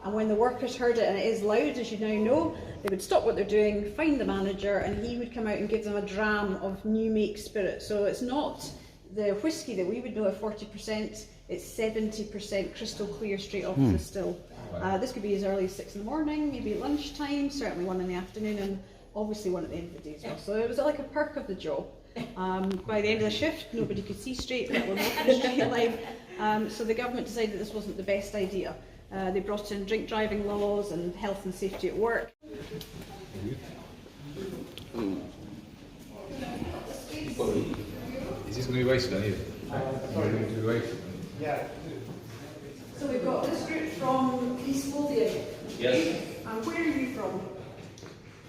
and when the workers heard it, and it is loud as you now know, they would stop what they're doing, find the manager, and he would come out and give them a dram of new make spirit. So it's not the whisky that we would know at 40%, it's 70% crystal clear straight off the still. This could be as early as 6 in the morning, maybe at lunchtime, certainly 1 in the afternoon, and obviously 1 at the end of the day as well. So it was like a perk of the job. By the end of the shift, nobody could see straight, let alone walk in a straight line. So the government decided this wasn't the best idea. They brought in drink driving laws and health and safety at work. Is this going to be wasted on you? Yeah. So we've got this group from East Lothian. Yes. And where are you from?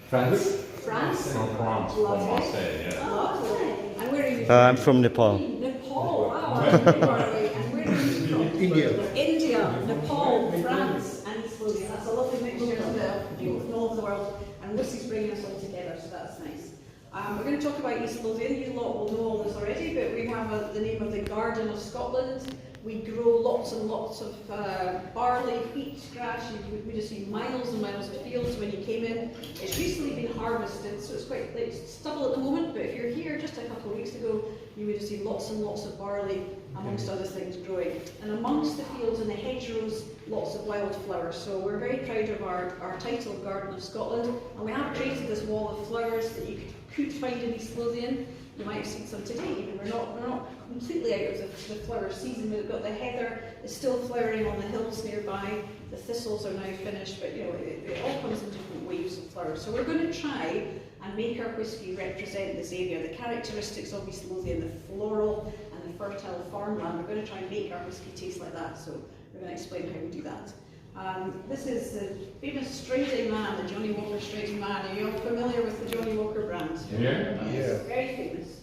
France. France? From France. Lovely. From Marseille, yeah. Lovely. And where are you from? I'm from Nepal. Nepal, wow. And where are you from? India. India, Nepal, France, and East Lothian. That's a lovely mixture of people from all over the world. And Lucy's bringing us all together, so that's nice. We're going to talk about East Lothian. You lot will know all this already, but we have the name of the Garden of Scotland. We grow lots and lots of barley, wheat, grass. We just see miles and miles of fields when you came in. It's recently been harvested, so it's quite like stubble at the moment, but if you're here just a couple of weeks ago, you would have seen lots and lots of barley, amongst other things, growing. And amongst the fields and the hedgerows, lots of wildflowers. So we're very proud of our title, Garden of Scotland, and we have created this wall of flowers that you could find in East Lothian. You might have seen some today, even we're not completely out of the flower season. We've got the heather is still flowering on the hills nearby, the thistles are now finished, but you know, it all comes in different waves of flowers. So we're going to try and make our whisky represent this area, the characteristics of East Lothian, the floral and the fertile farmland. We're going to try and make our whisky taste like that, so we're going to explain how we do that. This is the famous Striding Man, the Johnny Walker Striding Man. Are you all familiar with the Johnny Walker brand? Yeah. Yes, very famous.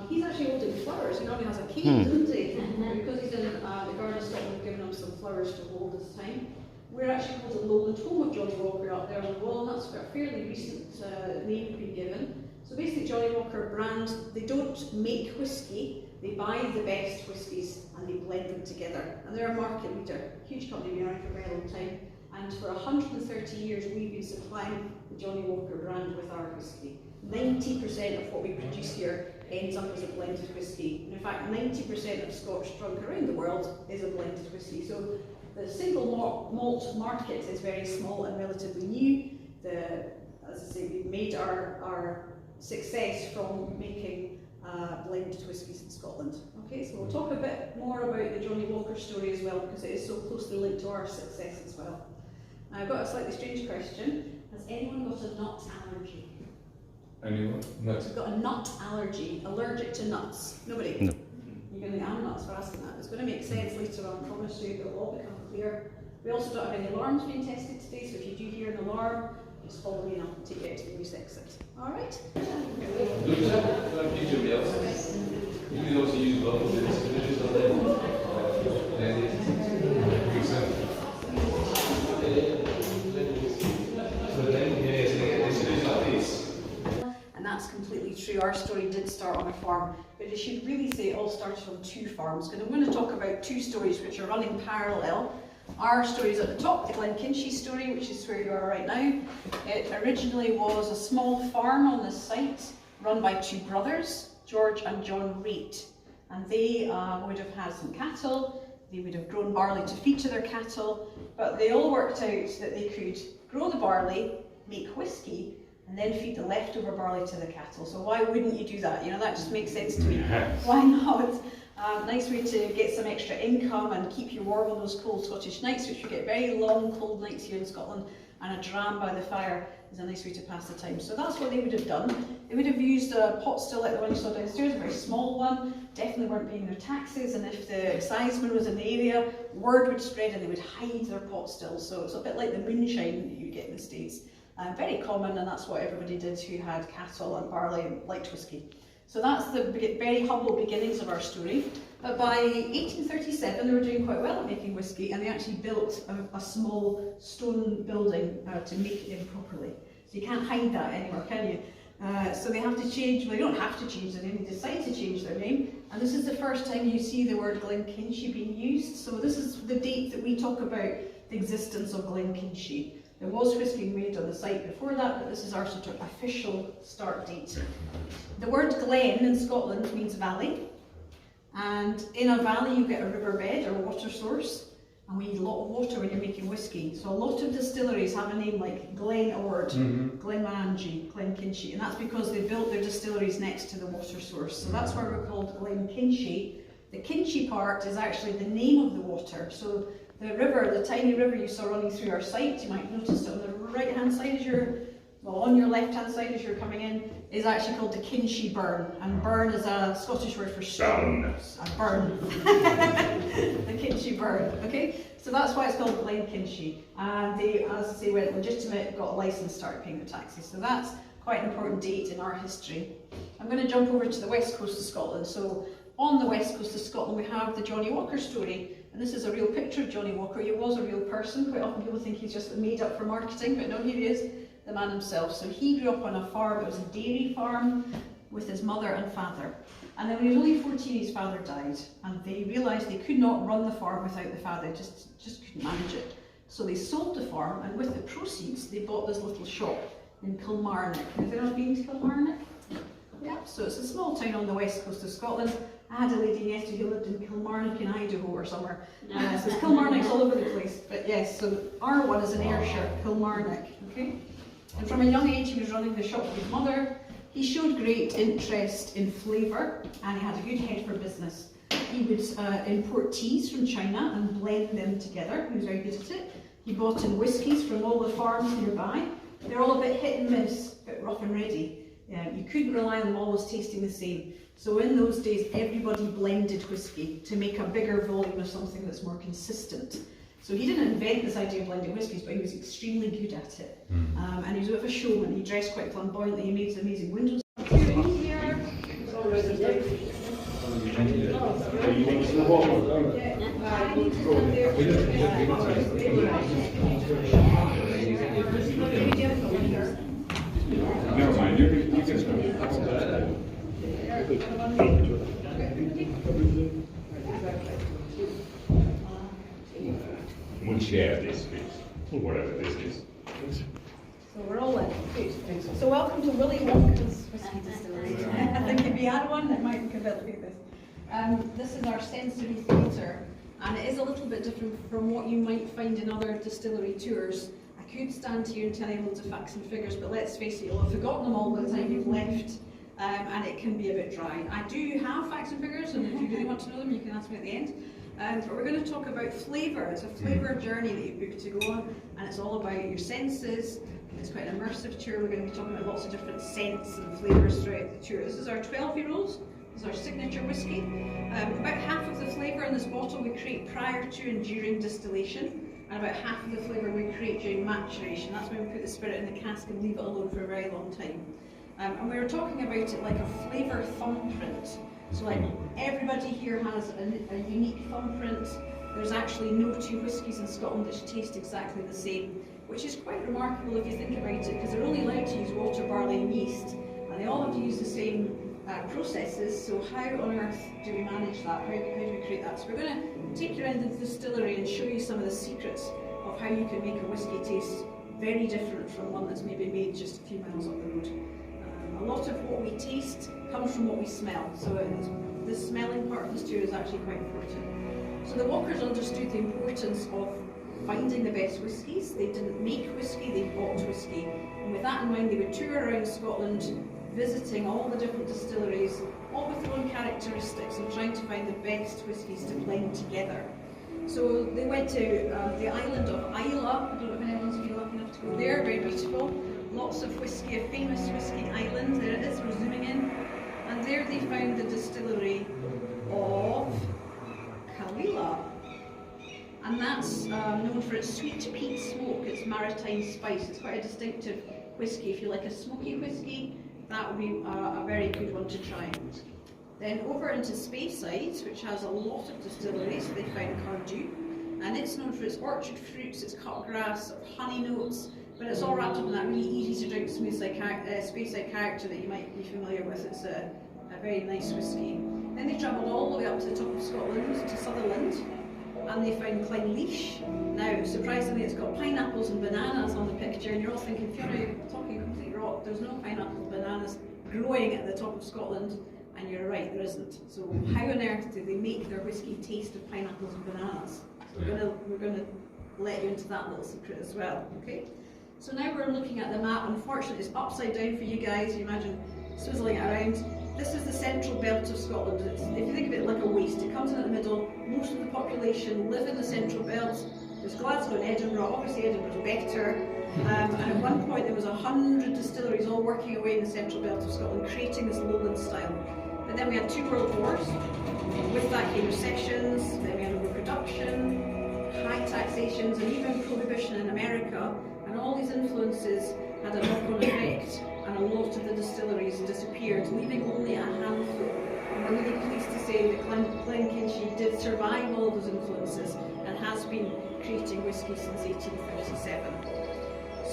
He's actually holding flowers. He normally has a cane, doesn't he? Because he's in the Garden of Scotland, we've given him some flowers to hold this time. We're actually called the Lowland Home of Johnny Walker up there on the wall, and that's a fairly recent name been given. So basically, Johnny Walker brand, they don't make whisky, they buy the best whiskies and they blend them together. And they're a market leader, huge company, been around for a very long time. And for 130 years, we've been supplying the Johnny Walker brand with our whisky. 90% of what we produce here ends up as a blended whisky. And in fact, 90% of Scotch drunk around the world is a blended whisky. So the single malt market is very small and relatively new. As I say, we've made our success from making blended whiskies in Scotland. Okay, so we'll talk a bit more about the Johnny Walker story as well, because it is so closely linked to our success as well. Now, I've got a slightly strange question. Has anyone got a nut allergy? Anyone? Nuts. Got a nut allergy, allergic to nuts? Nobody? No. You're going to think, I'm nuts for asking that. It's going to make sense later on, I promise you, it will all become clear. We also don't have any alarms being tested today, so if you do hear an alarm, just follow me and I'll take you out to the news exit. Alright? You can also use local And that's completely true. Our story did start on a farm, but I should really say it all started on 2 farms, because I'm going to talk about 2 stories which are running parallel. Our story is at the top, the GLENKINCHIE story, which is where you are right now. It originally was a small farm on this site, run by 2 brothers, George and John Rate. And they would have had some cattle, they would have grown barley to feed to their cattle, but they all worked out that they could grow the barley, make whisky, and then feed the leftover barley to the cattle. So why wouldn't you do that? You know, that just makes sense to me. Why not? Nice way to get some extra income and keep you warm on those cold Scottish nights, which we get very long, cold nights here in Scotland, and a dram by the fire is a nice way to pass the time. So that's what they would have done. They would have used a pot still like the one you saw downstairs, a very small one, definitely weren't paying their taxes, and if the exciseman was in the area, word would spread and they would hide their pot stills. So it's a bit like the moonshine that you get in the States. Very common, and that's what everybody did who had cattle and barley and liked whisky. So that's the very humble beginnings of our story. But by 1837 they were doing quite well at making whisky, and they actually built a small stone building to make it in properly. So you can't hide that anymore, can you? So they have to change, well, they don't have to change their name, they decide to change their name. And this is the first time you see the word GLENKINCHIE being used. So this is the date that we talk about, existence of Glenkinchie. There was whisky made on the site before that, but this is our sort of official start date. The word glen in Scotland means valley, and in a valley you get a riverbed or water source, and we need a lot of water when you're making whisky. So a lot of distilleries have a name like Glen Ord, Glenmorangie, Glenkinchie, and that's because they built their distilleries next to the water source. So that's why we're called Glenkinchie. The Kinchie part is actually the name of the water. So the river, the tiny river you saw running through our site, you might notice it on the right hand side as you're, well, on your left hand side as you're coming in, is actually called the Kinchie burn. And burn is a Scottish word for stone. A burn. The Kinchie burn, okay? So that's why it's called Glenkinchie. And they, as I say, went legitimate, got a license, started paying the taxes. So that's quite an important date in our history. I'm going to jump over to the west coast of Scotland. So on the west coast of Scotland we have the Johnny Walker story. And this is a real picture of Johnny Walker. He was a real person. Quite often people think he's just made up for marketing, but no, here he is, the man himself. So he grew up on a farm, it was a dairy farm, with his mother and father. And then when he was only 14, his father died, and they realised they could not run the farm without the father, just couldn't manage it. So they sold the farm, and with the proceeds, they bought this little shop in Kilmarnock. Have you ever been to Kilmarnock? Yeah, so it's a small town on the west coast of Scotland. I had a lady yesterday who lived in Kilmarnock in Idaho or somewhere. So Kilmarnock's all over the place. But yes, so our one is in Ayrshire, Kilmarnock. Okay? And from a young age he was running the shop with his mother. He showed great interest in flavour and he had a good head for business. He would import teas from China and blend them together. He was very good at it. He bought in whiskies from all the farms nearby. They're all a bit hit and miss, a bit rough and ready. You couldn't rely on them always tasting the same. So in those days, everybody blended whisky to make a bigger volume of something that's more consistent. So he didn't invent this idea of blending whiskies, but he was extremely good at it. And he was a bit of a showman. He dressed quite flamboyantly. He made amazing windows. Never mind, you can start. We'll share this, please, whatever this is. So we're all in. Good. So welcome to Willy Wonka's Whisky Distillery. I think if you had one, it might look a bit like this. This is our sensory theatre, and it is a little bit different from what you might find in other distillery tours. I could stand here and tell you loads of facts and figures, but let's face it, you'll have forgotten them all by the time you've left, and it can be a bit dry. I do have facts and figures, and if you really want to know them, you can ask me at the end. But we're going to talk about flavour. It's a flavour journey that you've booked to go on, and it's all about your senses. It's quite an immersive tour. We're going to be talking about lots of different scents and flavours throughout the tour. This is our 12-year-olds. This is our signature whisky. About half of the flavour in this bottle we create prior to and during distillation, and about half of the flavour we create during maturation. That's when we put the spirit in the cask and leave it alone for a very long time. And we were talking about it like a flavour thumbprint. So like everybody here has a unique thumbprint. There's actually no two whiskies in Scotland that taste exactly the same, which is quite remarkable if you think about it, because they're only allowed to use water, barley and yeast, and they all have to use the same processes. So how on earth do we manage that? How do we create that? So we're going to take you around the distillery and show you some of the secrets of how you can make a whisky taste very different from one that's maybe made just a few miles up the road. A lot of what we taste comes from what we smell, so the smelling part of this tour is actually quite important. So the Walkers understood the importance of finding the best whiskies. They didn't make whiskey, they bought whiskey. And with that in mind, they would tour around Scotland, visiting all the different distilleries, all with their own characteristics, and trying to find the best whiskies to blend together. So they went to the island of Islay. I don't know if anyone's been lucky enough to go there, very beautiful. Lots of whisky, a famous whisky island. There it is, we're zooming in. And there they found the distillery of Kalila. And that's known for its sweet peat smoke, its maritime spice. It's quite a distinctive whisky. If you like a smoky whisky, that would be a very good one to try. Then over into Speyside, which has a lot of distilleries, they found Cardew. And it's known for its orchard fruits, its cut grass, honey notes, but it's all wrapped up in that really easy to drink Speyside character that you might be familiar with. It's a very nice whisky. Then they travelled all the way up to the top of Scotland, to Sutherland, and they found Clynleash. Now, surprisingly, it's got pineapples and bananas on the picture, and you're all thinking, Fiona, you're talking complete rot. There's no pineapples and bananas growing at the top of Scotland, and you're right, there isn't. So how on earth do they make their whisky taste of pineapples and bananas? So we're going to let you into that little secret as well, okay? So now we're looking at the map. Unfortunately, it's upside down for you guys. You imagine swizzling it around. This is the central belt of Scotland. If you think of it like a waist, it comes in at the middle. Most of the population live in the central belt. There's Glasgow and Edinburgh. Obviously, Edinburgh's better. And at one point, there was 100 distilleries all working away in the central belt of Scotland, creating this lowland style. But then we had 2 world wars. With that came recessions. Then we had overproduction, high taxations, and even prohibition in America. And all these influences had a knock-on effect, and a lot of the distilleries disappeared, leaving only a handful. And we're really pleased to say that Glenkinchie did survive all those influences and has been creating whisky since 1837.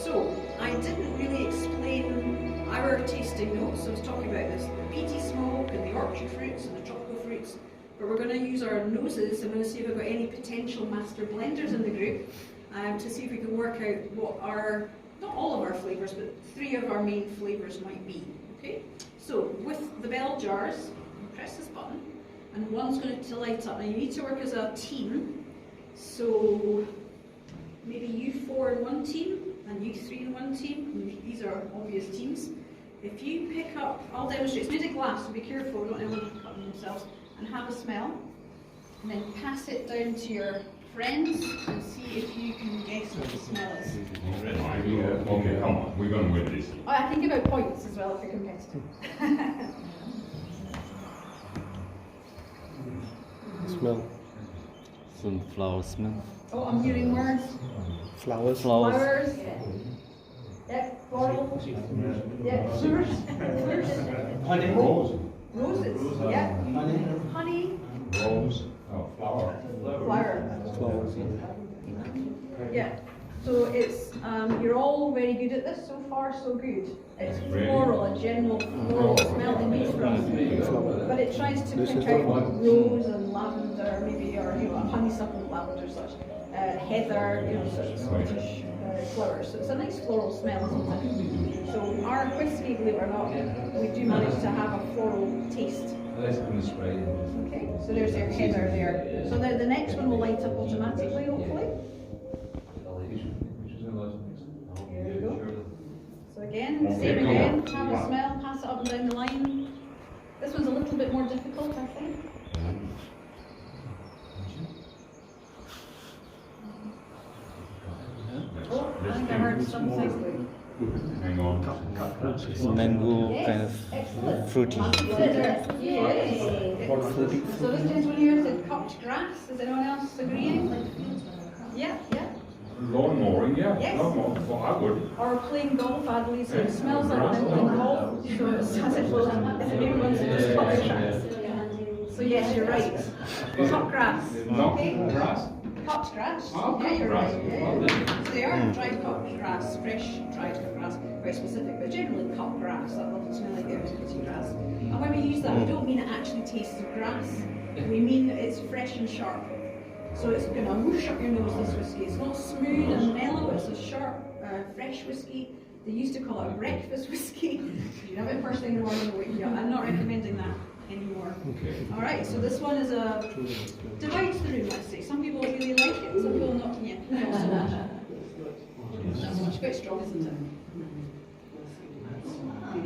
So, I didn't really explain our tasting notes. I was talking about this, the peaty smoke and the orchard fruits and the tropical fruits, but we're going to use our noses. I'm going to see if we've got any potential master blenders in the group. To see if we can work out what our, not all of our flavours, but 3 of our main flavours might be. Okay? So with the bell jars, you press this button, and one's going to light up. Now you need to work as a team. So maybe you 4 in one team, and you 3 in one team. These are obvious teams. If you pick up, I'll demonstrate. It's made of glass, so be careful, don't anyone cut themselves. And have a smell, and then pass it down to your friends and see if you can guess what the smell is. Okay, come on, we're going to win this. Oh, I think about points as well if you're competitive. Smell. Some flower smell. Oh, I'm hearing words. Flowers. Flowers. Yep, floral. Yep, flowers. Honey. Rose. Roses. Yep. Honey. Rose. Oh, flower. Flower. Flowers. Yeah. So it's you're all very good at this. So far, so good. It's floral, a general floral smell in these from, but it tries to pick out rose and lavender, maybe, or a honeysuckle lavender, such heather, such Scottish flowers. So it's a nice floral smell, isn't it? So our whisky, believe it or not, we do manage to have a floral taste. Okay, so there's your heather there. So the next one will light up automatically, hopefully. There we go. So again, same again, have a smell, pass it up and down the line. This one's a little bit more difficult, I think. Oh, I think I heard something. Hang on. It's mango, kind of fruity. Yay. So this gentleman here said cupped grass. Is anyone else agreeing? Yeah, yeah. Lawn mowing, yeah. Yes. Lawn mowing. Well, I would. Or playing golf, Adley, so it smells like Milton golf. So it's as if everyone's just cupped grass. So yes, you're right. Cut grass. Okay. Grass. Cut grass. Oh, Yeah, you're grass. right. Yeah. So they are dried cut grass, fresh dried cut grass, very specific, but generally cut grass. That lovely smell like it, grass. And when we use that, we don't mean it actually tastes of grass. We mean that it's fresh and sharp. So it's going to whoosh up your nose, this whiskey. It's not smooth and mellow, it's a sharp, fresh whiskey. They used to call it a breakfast whiskey. You have it first thing in the morning to wake you up. I'm not recommending that anymore. Okay. Alright, so this one is a divides the room, let's say. Some people really like it, some people not. Yeah, not so much. Not so much, quite strong, isn't it? Hold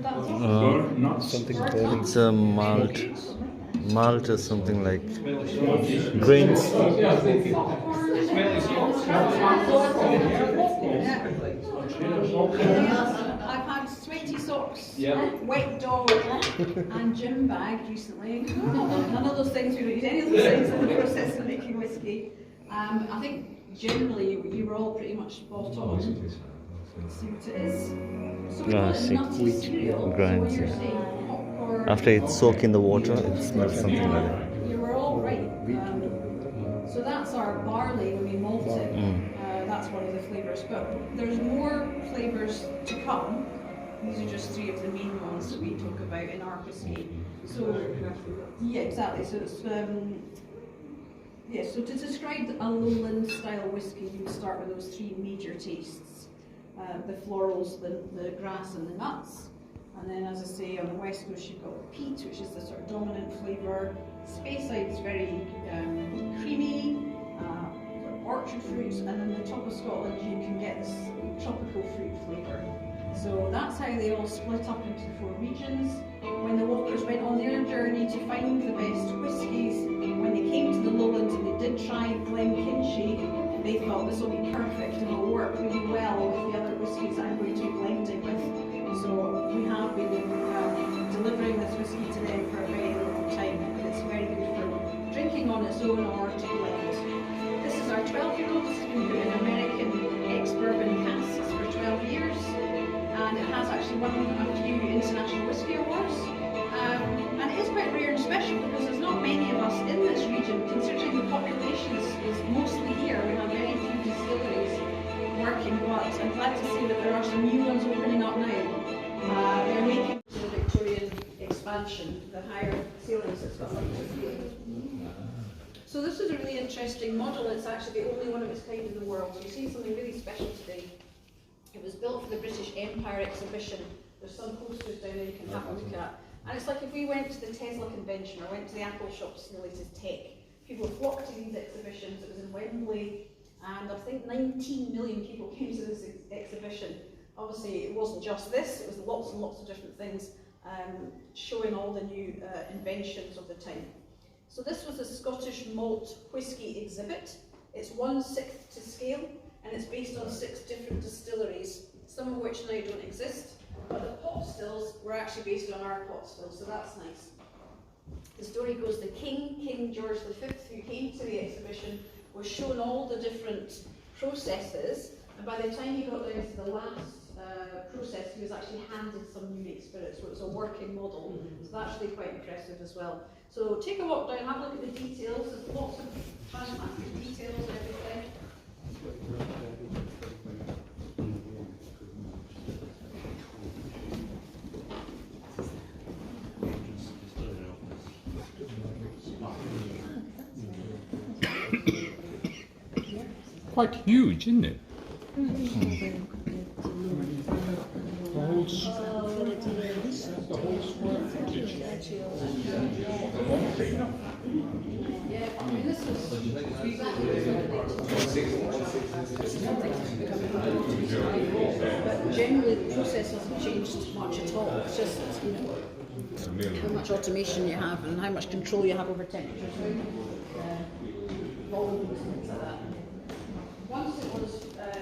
that thought. Not Something burning. It's a malt or something like grains. I've had sweaty socks, wet dog, and gym bag recently. None of those things, we don't use any of those things in the process of making whiskey. I think generally you were all pretty much spot on. See what it is. So we call it nutty cereal. Grinds, So when you're yeah. saying popcorn, After it's soaked in the water, it smells something like that. you were all right. So that's our barley when we malt it. That's one of the flavours. But there's more flavours to come. These are just three of the main ones that we talk about in our whisky. So, yeah, exactly. So it's so to describe a lowland style whisky, you would start with those three major tastes: the florals, the grass, and the nuts. And then, as I say, on the west coast you've got the peat, which is the sort of dominant flavour. Speyside's very creamy, sort of orchard fruits, and then the top of Scotland you can get this tropical fruit flavour. So that's how they all split up into 4 regions. When the walkers went on their journey to find the best whiskies, when they came to the lowlands and they did try Glenkinchie, they thought this will be perfect and will work really well with the other whiskies I'm going to be blending with. So we have been delivering this whisky to them for a very long time, and it's very good for drinking on its own or to blend. This is our 12-year-old. It's been put in American ex-bourbon casks for 12 years. And it has actually won a few international whisky awards. And it is quite rare and special because there's not many of us in this region, considering the population is mostly here. We have very few distilleries working, but I'm glad to see that there are some new ones opening up now. They're making the Victorian expansion, the higher ceilings that's got So this is a really interesting model. It's actually the only one of its kind in the world. So you're seeing something really special today. It was built for the British Empire exhibition. There's some posters down there you can have a look at. And it's like if we went to the Tesla convention or went to the Apple shops in the latest tech, people flocked to these exhibitions. It was in Wembley, and I think 19 million people came to this exhibition. Obviously, it wasn't just this, it was lots and lots of different things showing all the new inventions of the time. So this was a Scottish malt whisky exhibit. It's 1/6 to scale, and it's based on 6 different distilleries, some of which now don't exist, but the pot stills were actually based on our pot stills, so that's nice. The story goes the King George V, who came to the exhibition, was shown all the different processes, and by the time he got down to the last process, he was actually handed some unique spirits, so it was a working model, so that's really quite impressive as well. So take a walk down, have a look at the details. There's lots of fantastic details and everything. Quite huge, isn't it? The whole square footage. Yeah, I mean, this was but generally the process hasn't changed much at all. It's just, you know, how much automation you have and how much control you have over temperatures, volumes and things like that. Once it was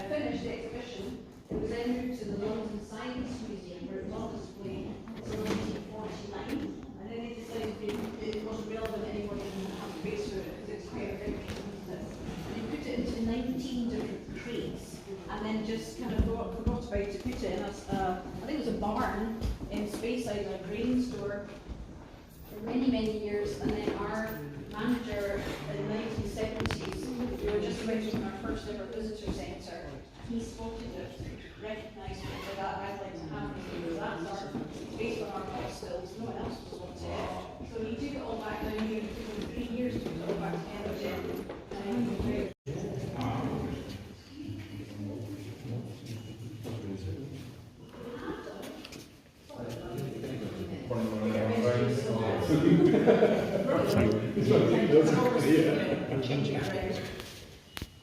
finished, the exhibition, it was then moved to the Milton Science Museum, where it was on display until 1949, and then they decided it wasn't relevant anymore, they didn't have space for it because it's quite a big business. And they put it into 19 different crates, and then just kind of forgot about to put it in I think it was a barn in Speyside, a grain store, for many, many years, and then our manager in the 1970s, we were just about to open our first ever visitor centre. He spotted it, recognised it for that. I'd like to have it because that's based on our pot stills. No one else was wanting it. So he took it all back down here. It took him 3 years to put it all back together again.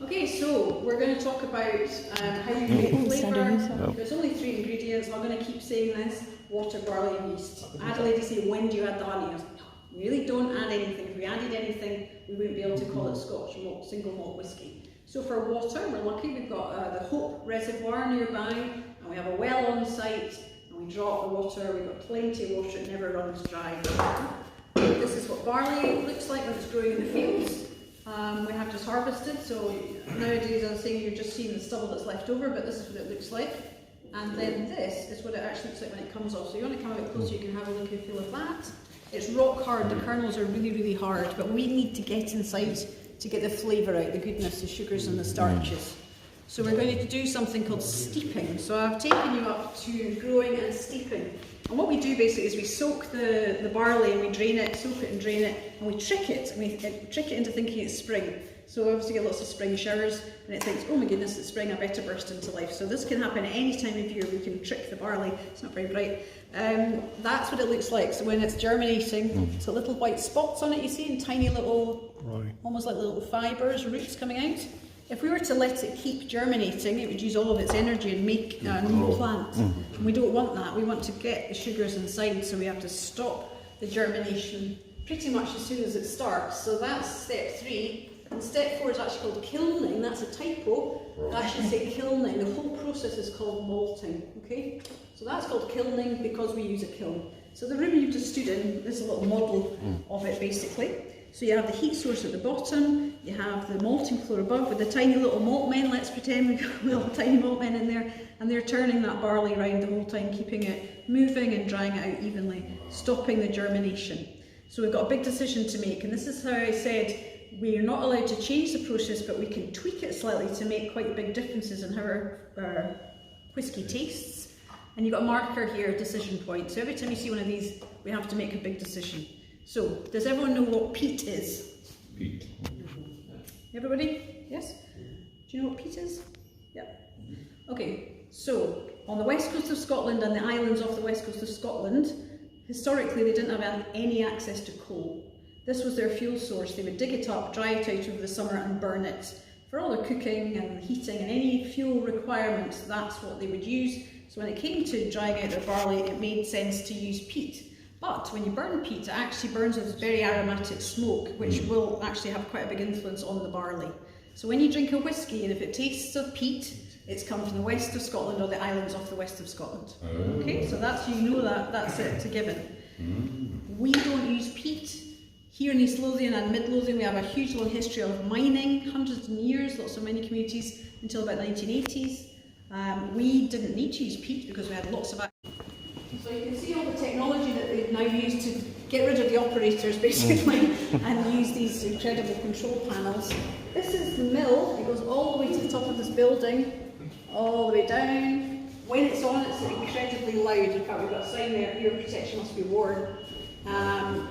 Okay, so we're going to talk about how you make flavour. There's only 3 ingredients. I'm going to keep saying this: water, barley, and yeast. I had a lady say, "When do you add the honey?" I was like, "No, we really don't add anything. If we added anything, we wouldn't be able to call it Scotch malt, single malt whisky." So for water, we're lucky. We've got the Hope Reservoir nearby, and we have a well on site, and we draw up the water. We've got plenty of water; it never runs dry. This is what barley looks like when it's growing in the fields. We have just harvested, so nowadays I was saying you're just seeing the stubble that's left over, but this is what it looks like. And then this is what it actually looks like when it comes off. So you want to come a bit closer, you can have a look and feel of that. It's rock hard, the kernels are really, really hard, but we need to get inside to get the flavour out, the goodness, the sugars and the starches. So we're going to do something called steeping. So I've taken you up to growing and steeping. And what we do basically is we soak the barley and we drain it, soak it and drain it, and we trick it. And we trick it into thinking it's spring. So obviously you get lots of spring showers and it thinks, oh my goodness, it's spring, I better burst into life. So this can happen at any time of year. We can trick the barley. It's not very bright. That's what it looks like. So when it's germinating, it's got little white spots on it, you see, and tiny little, almost like little fibres, roots coming out. If we were to let it keep germinating, it would use all of its energy and make a new plant. And we don't want that. We want to get the sugars inside, so we have to stop the germination pretty much as soon as it starts. So that's step 3. And step 4 is actually called kilning. That's a typo. I should say kilning. The whole process is called malting. Okay? So that's called kilning because we use a kiln. So the room you just stood in, this is a little model of it basically. So you have the heat source at the bottom, you have the malting floor above with the tiny little malt men, let's pretend we've got little tiny malt men in there, and they're turning that barley round the whole time, keeping it moving and drying it out evenly, stopping the germination. So we've got a big decision to make, and this is how I said we're not allowed to change the process, but we can tweak it slightly to make quite big differences in how our whisky tastes. And you've got a marker here, decision point. So every time you see one of these, we have to make a big decision. So, does everyone know what peat is? Peat. Everybody? Yes? Do you know what peat is? Yeah. Okay, so on the west coast of Scotland and the islands off the west coast of Scotland, historically they didn't have any access to coal. This was their fuel source. They would dig it up, dry it out over the summer and burn it. For all their cooking and heating and any fuel requirements, that's what they would use. So when it came to drying out their barley, it made sense to use peat. But when you burn peat, it actually burns with very aromatic smoke, which will actually have quite a big influence on the barley. So when you drink a whisky, and if it tastes of peat, it's come from the west of Scotland or the islands off the west of Scotland. Okay, so that's, you know that, that's it, it's a given. We don't use peat. Here in East Lothian and Mid Lothian, we have a huge long history of mining, hundreds of years, lots of mining communities, until about 1980s. We didn't need to use peat because we had lots of. So you can see all the technology that they've now used to get rid of the operators basically and use these incredible control panels. This is the mill. It goes all the way to the top of this building, all the way down. When it's on, it's incredibly loud. In fact, we've got a sign there, ear protection must be worn.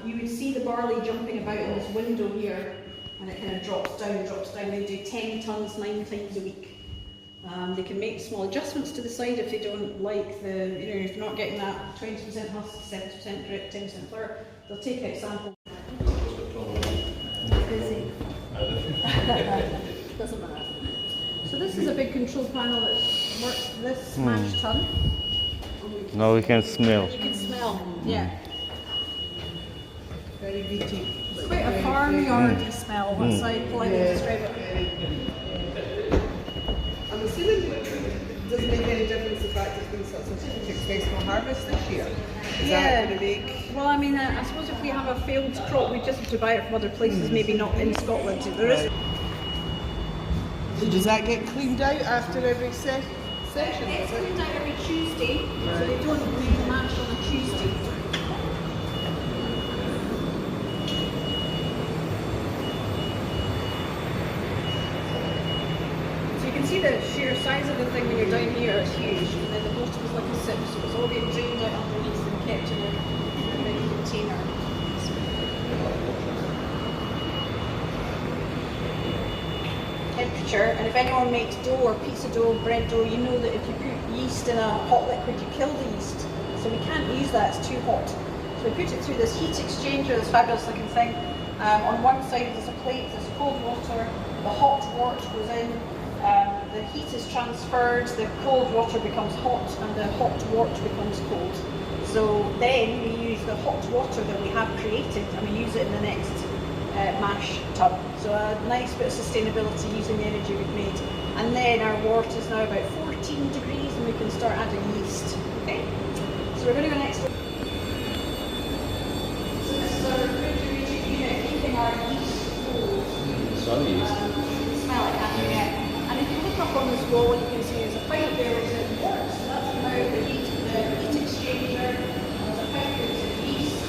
You would see the barley jumping about in this window here, and it kind of drops down. They do 10 tonnes 9 times a week. They can make small adjustments to the side if they don't like the, if you're not getting that 20% husk, 7% grit, 10% flirt, they'll take out samples. Busy. Doesn't matter. So this is a big control panel that works this mash tun. Now we can smell. You can smell, yeah. Very beachy. It's quite a farmyardy smell, that's how I politely describe it. I'm assuming it doesn't make any difference the fact it's been such a successful harvest this year. Is that going to make... Well, I mean, I suppose if we have a failed crop, we just have to buy it from other places, maybe not in Scotland. There is. Does that get cleaned out after every session? It's cleaned out every Tuesday, so they don't make the mash on a Tuesday. You can see the sheer size of the thing when you're down here is huge, and then the bottom is like a sip, so it's all being drained out underneath and kept in a big container. Temperature, and if anyone makes dough or pizza dough, bread dough, you know that if you put yeast in a hot liquid, you kill the yeast. So we can't use that, it's too hot. So we put it through this heat exchanger, this fabulous looking thing. On one side there's a plate, there's cold water, the hot wort goes in. The heat is transferred, the cold water becomes hot and the hot wort becomes cold. So then we use the hot water that we have created and we use it in the next mash tub. So a nice bit of sustainability using the energy we've made. And then our wort is now about 14 degrees and we can start adding yeast. Okay? So we're going to go next. So this is our refrigerated unit, keeping our yeast cold. Some yeast. Smell it, can't you? Yeah. And if you look up on this wall, you can see there's a pipe there which is wort. So that's now the heat exchanger. There's a pipe which is yeast.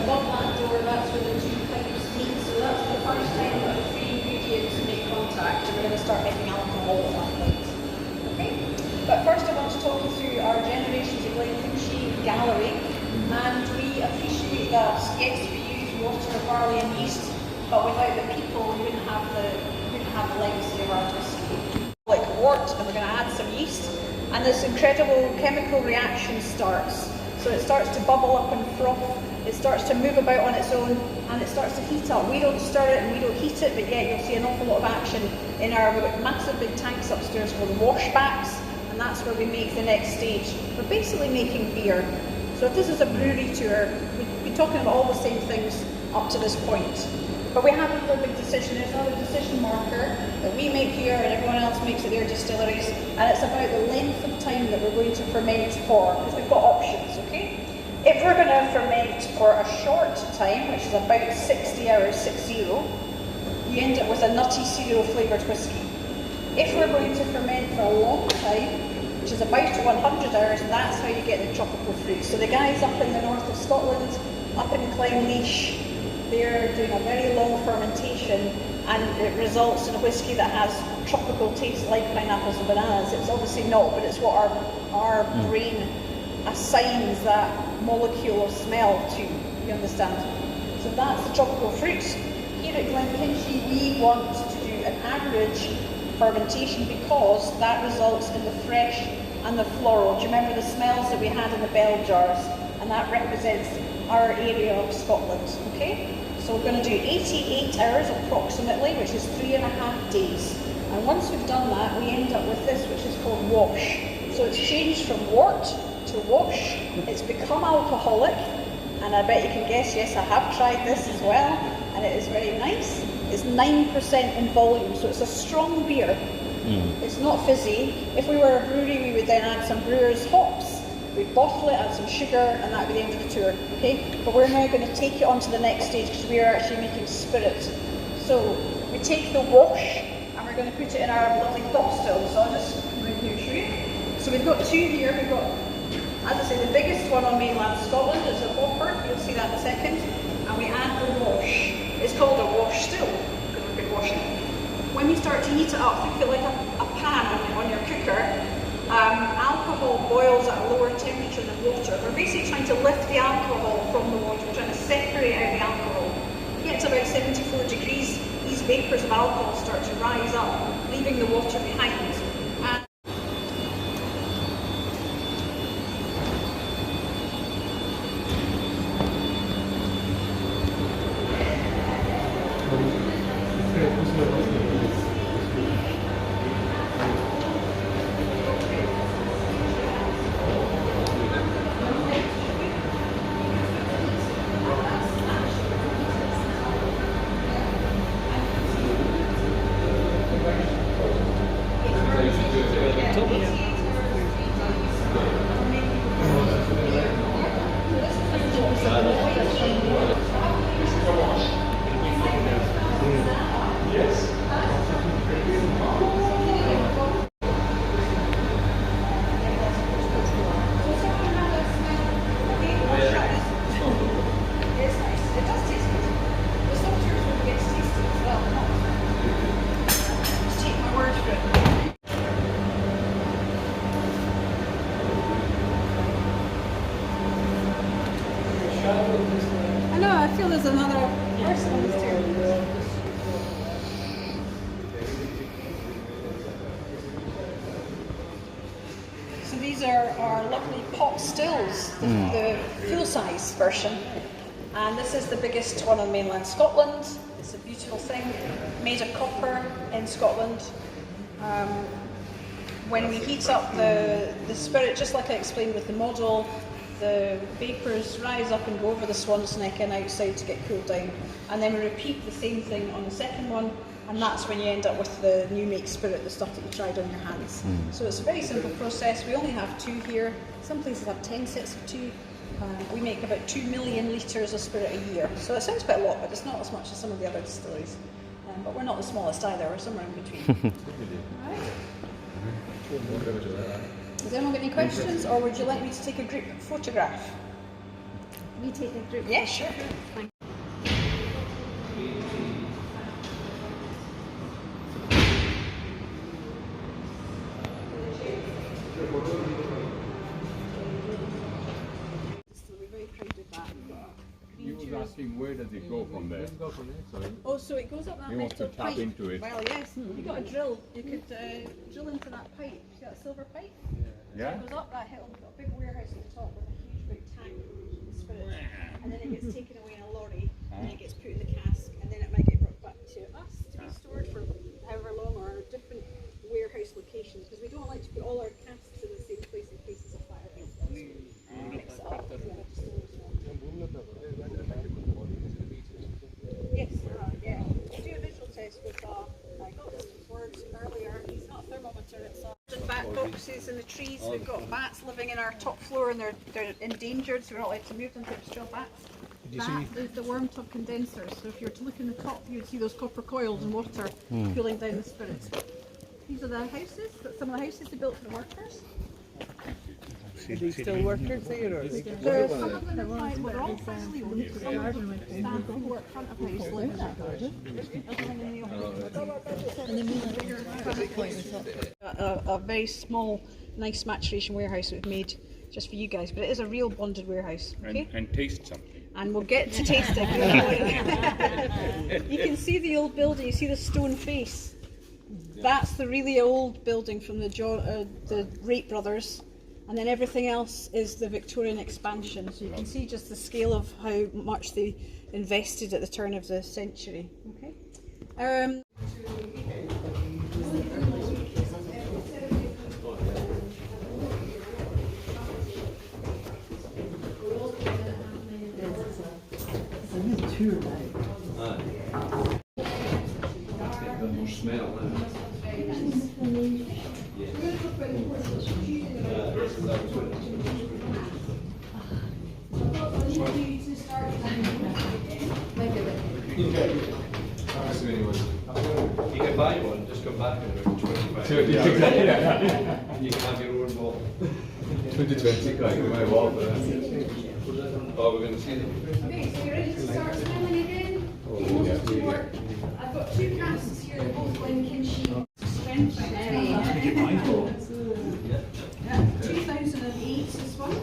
Above that door, that's where the two pipes meet. So that's the first time that the three ingredients make contact. And we're going to start making alcohol at that point. But first I want to talk you through our Generations of Glenkinchie gallery, and we appreciate that, yes, we use water, barley and yeast, but without the people we wouldn't have the legacy of our whiskey. Like wort, and we're going to add some yeast, and this incredible chemical reaction starts. So it starts to bubble up and froth, it starts to move about on its own, and it starts to heat up. We don't stir it and we don't heat it, but yet you'll see an awful lot of action in our massive big tanks upstairs called washbacks, and that's where we make the next stage. We're basically making beer. So if this is a brewery tour, we'd be talking about all the same things up to this point. But we have another big decision. There's another decision marker that we make here and everyone else makes at their distilleries, and it's about the length of time that we're going to ferment for, because we've got options, okay? If we're going to ferment for a short time, which is about 60 hours, 60, you end up with a nutty cereal flavoured whiskey. If we're going to ferment for a long time, which is about 100 hours, that's how you get the tropical fruit. So the guys up in the north of Scotland, up in Clynelish, they're doing a very long fermentation, and it results in a whiskey that has tropical taste like pineapples and bananas. It's obviously not, but it's what our brain assigns that molecule of smell to, you understand? So that's the tropical fruits. Here at Glenkinchie we want to do an average fermentation because that results in the fresh and the floral. Do you remember the smells that we had in the bell jars? And that represents our area of Scotland, okay? So we're going to do 88 hours approximately, which is 3.5 days. And once we've done that, we end up with this, which is called wash. So it's changed from wort to wash. It's become alcoholic, and I bet you can guess, yes, I have tried this as well, and it is very nice. It's 9% in volume, so it's a strong beer. It's not fizzy. If we were a brewery, we would then add some brewer's hops. We'd bottle it, add some sugar, and that would be the end of the tour, okay? But we're now going to take it on to the next stage because we are actually making spirit. So we take the wash and we're going to put it in our lovely pot still. So I'll just come in here and show you. So we've got two here. We've got, as I say, the biggest one on mainland Scotland is a hopper. You'll see that in a second. And we add the wash. It's called a wash still because we've been washing it. When we start to heat it up, think of it like a pan on your cooker. Alcohol boils at a lower temperature than water. We're basically trying to lift the alcohol from the water. We're trying to separate out the alcohol. Get to about 74 degrees, these vapours of alcohol start to rise up, leaving the water behind. And I know, I feel there's another person on this too. So these are our lovely pot stills, the full-size version. And this is the biggest one on mainland Scotland. It's a beautiful thing, made of copper in Scotland. When we heat up the spirit, just like I explained with the model, the vapours rise up and go over the swan's neck and outside to get cooled down. And then we repeat the same thing on the second one, and that's when you end up with the new make spirit, the stuff that you tried on your hands. So it's a very simple process. We only have 2 here. Some places have 10 sets of 2. We make about 2 million litres of spirit a year. So it sounds quite a lot, but it's not as much as some of the other distilleries. But we're not the smallest either, we're somewhere in between. Right. Has anyone got any questions, or would you like me to take a group photograph? We take a group? Yeah, sure. Thank you. asking where does it go from there? Oh, so it goes up that He wants to metal tap pipe. into it. Well, yes, you got a drill. You could drill into that pipe. See that silver pipe? Yeah? It goes up that hill. We've got a big warehouse at the top with a huge big tank of spirit. And then it gets taken away in a lorry, and it gets put in the cask, and then it might get brought back to us to be stored for however long, or different warehouse locations, because we don't like to put all our casks in the same place in case there's a fire. Mix it up. Yes, yeah. We do a visual test with I got some words earlier. It's not a thermometer, it's bat boxes in the trees. We've got bats living in our top floor, and they're endangered, so we're not allowed to move them to destroy bats. That is the worm tub condensers. So if you were to look in the top, you would see those copper coils and water cooling down the spirits. These are the houses, some of the houses they built for the workers. Are they still workers there, or are they? There are some of them inside, but they're all privately owned. Some of them stand for front of house, live in that garden. Everything in the open. And then we a very small, nice maturation warehouse that we've made just for you guys, but it is a real bonded warehouse. Okay? And taste something. And we'll get to tasting. You can see the old building, you see the stone face. That's the really old building from the Rate brothers, and then everything else is the Victorian expansion. So you can see just the scale of how much they invested at the turn of the century. Okay. You can buy one, just come back in about 25 and you can have your own wall. 2020, like my wall. Oh, we're going to see them. Okay, so you ready to start smelling again? I've got two casks here, they're both Kinchie strength. 2008 this one.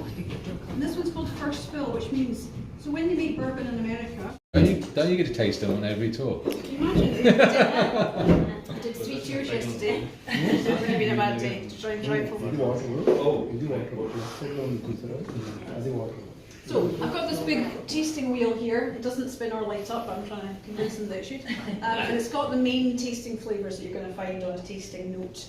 And this one's called First Fill, which means, so when they make bourbon in America, Don't you get to taste them on every tour? can you imagine? I did 3 tours yesterday. It's really been a bad day to try and drive home. So I've got this big tasting wheel here. It doesn't spin or light up. I'm trying to convince them that it should. And it's got the main tasting flavours that you're going to find on a tasting note.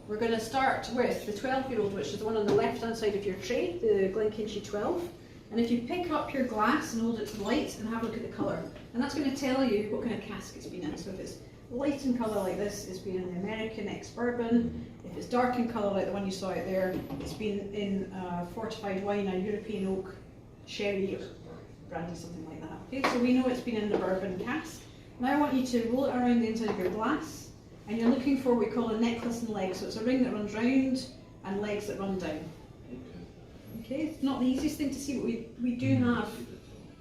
We're going to start with the 12-year-old, which is the one on the left-hand side of your tray, the GLENKINCHIE 12. And if you pick up your glass and hold it to the light and have a look at the colour, and that's going to tell you what kind of cask it's been in. So if it's light in colour like this, it's been in the American ex-bourbon. If it's dark in colour like the one you saw out there, it's been in fortified wine, a European oak, sherry, or brandy, something like that. Okay, so we know it's been in the bourbon cask. Now I want you to roll it around the inside of your glass, and you're looking for what we call a necklace and leg. So it's a ring that runs round and legs that run down. Okay, it's not the easiest thing to see, but we do have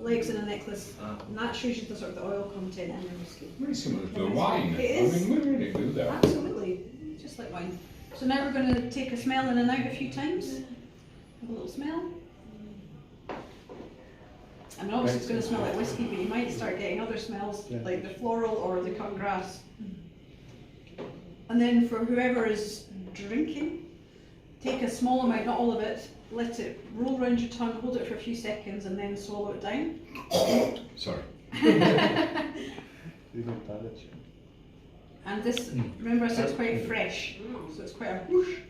legs in a necklace, and that shows you the sort of the oil content in your whiskey. Very similar to wine. It is. I mean, we really do that. Absolutely, just like wine. So now we're going to take a smell in and out a few times. Have a little smell. I mean, obviously it's going to smell like whiskey, but you might start getting other smells like the floral or the cut grass. And then for whoever is drinking, take a small amount, not all of it, let it roll around your tongue, hold it for a few seconds, and then swallow it down. Sorry. And this, remember I said it's quite fresh, so it's quite a whoosh.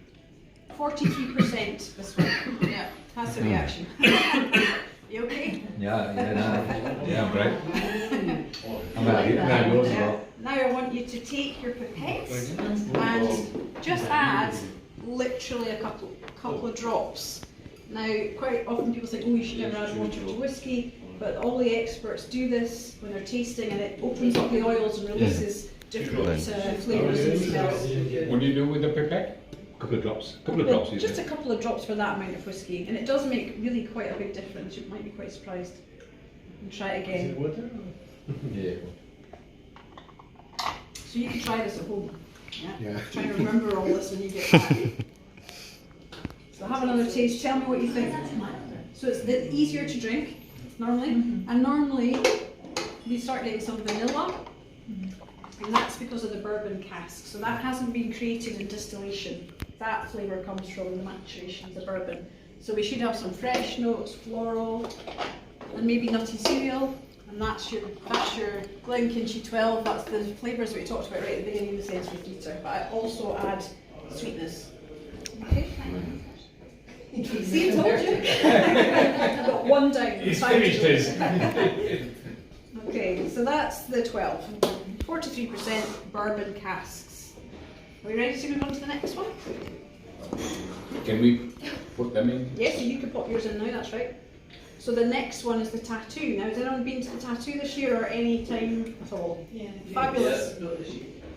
43% this one. Yeah, has the reaction. You okay? Yeah, I'm right. I'm out yours as well. Now I want you to take your pipettes and just add literally a couple of drops. Now, quite often people think, oh, you should never add water to whiskey, but all the experts do this when they're tasting, and it opens up the oils and releases different flavours and smells. What do you do with the pipette? Couple of drops. Just a couple of drops for that amount of whiskey, and it does make really quite a big difference. You might be quite surprised. And try it again. Yeah. So you can try this at home. Yeah. Try to remember all this when you get back. So have another taste. Tell me what you think. So it's easier to drink. normally. And normally we start getting some vanilla, and that's because of the bourbon cask. So that hasn't been created in distillation. That flavour comes from the maturation of the bourbon. So we should have some fresh notes, floral, and maybe nutty cereal. And that's your GLENKINCHie 12. That's the flavours that we talked about right at the beginning of the sensory filter. But I also add sweetness. Okay. See, I told you. I've got one down. He's finished his. Okay, so that's the 12. 43% bourbon casks. Are we ready to move on to the next one? Can we put them in? Yes, so you can pop yours in now, that's right. So the next one is the tattoo. Now, has anyone been to the tattoo this year or any time at all? Yeah. Fabulous.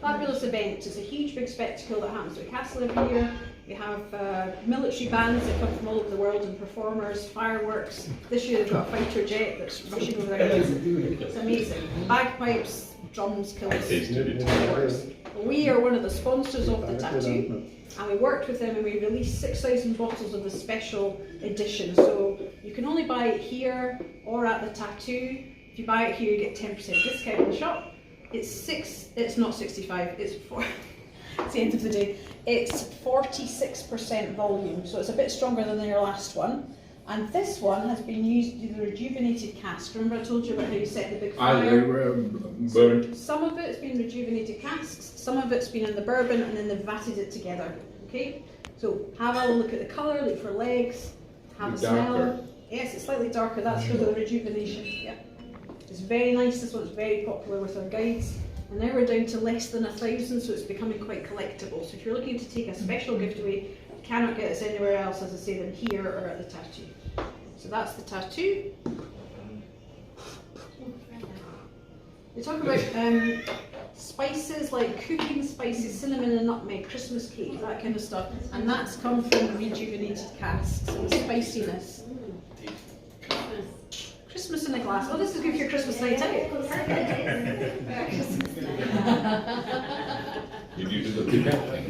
Fabulous event. It's a huge big spectacle that happens at the castle every year. We have military bands that come from all over the world and performers, fireworks. This year they've got a fighter jet that's rushing over their heads. It's amazing. Bagpipes, drums, kills. We are one of the sponsors of the tattoo, and we worked with them and we released 6,000 bottles of the special edition. So you can only buy it here or at the tattoo. If you buy it here, you get 10% discount in the shop. It's not 65, it's 4. It's the end of the day. It's 46% volume, so it's a bit stronger than your last one. And this one has been used in the rejuvenated cask. Remember I told you about how you set the big fire? Burnt. Some of it's been rejuvenated casks, some of it's been in the bourbon, and then they've vatted it together. Okay? So have a look at the colour, look for legs, have a smell. Yes, it's slightly darker, that's because of the rejuvenation. Yeah. It's very nice, this one's very popular with our guides. And now we're down to less than 1,000, so it's becoming quite collectible. So if you're looking to take a special gift away, you cannot get this anywhere else, as I say, than here or at the tattoo. So that's the tattoo. We talk about spices like cooking spices, cinnamon and nutmeg, Christmas cake, that kind of stuff. And that's come from rejuvenated casks and spiciness. Christmas in a glass. Oh, this is good for your Christmas night out. Did you do the pickup thing?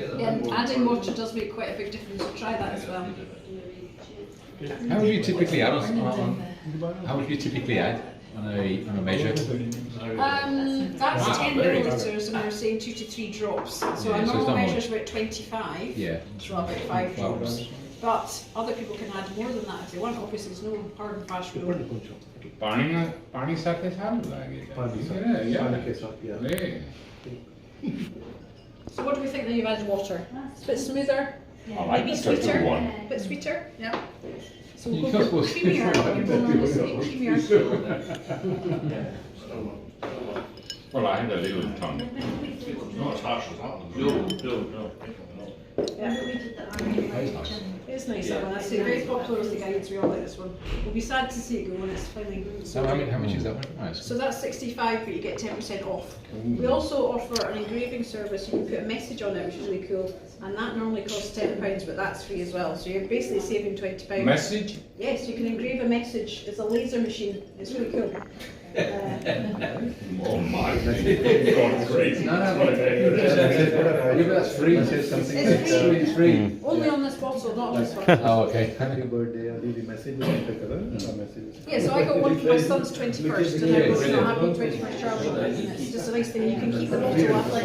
Yeah, adding water does make quite a big difference, so try that as well. How would you typically add How would you typically add on a measure? That's 10 millilitres, and we're saying 2 to 3 drops. So a normal measure is about 25. Yeah. So about 5 drops. But other people can add more than that if they want. Obviously, there's no hard and fast rule. पानी साथे साथ लगेगा. Yeah. So what do we think now you've added water? It's a bit smoother. I like Maybe the tattoo sweeter. one. A bit sweeter. Yeah. So You're we'll not go for supposed to- creamier. We'll normally say creamier. Well, I had a little tongue. Not as harsh as that one. No. Yeah. It's nice that one. That's very popular with the guides. We all like this one. We'll be sad to see it go when it's finally. So how much is that one? Nice. So that's 65, but you get 10% off. We also offer an engraving service. You can put a message on it, which is really cool, and that normally costs £10, but that's free as well. So you're basically saving £20. Message? Yes, you can engrave a message. It's a laser machine. It's really cool. Oh my! That's crazy. That's free. It's free. Only on this bottle, not on this one. Oh, okay. Happy birthday, I'll leave the message. Yeah, so I got one for my son's 21st, and I was not happy 21st Charlie. And it's just a nice thing. You can keep the bottle after.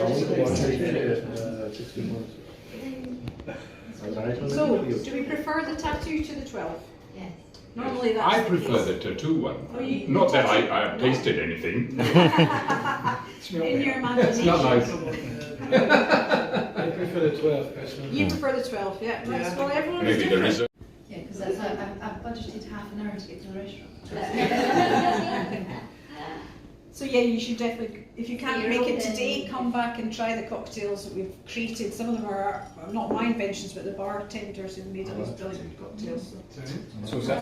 So, do we prefer the tattoo to the 12? Yes. Normally that's I the prefer case. the tattoo one. Oh, you- Not that I have tasted anything. In your imagination. Not nice. I prefer the 12 personally. You prefer the 12, yeah. That's, well, everyone is Maybe there is different. a. Yeah, because I've budgeted half an hour to get to the restaurant. So yeah, you should definitely, if you can't You're make it open. today, come back and try the cocktails that we've created. Some of them are not my inventions, but the bartenders who made all these brilliant cocktails. So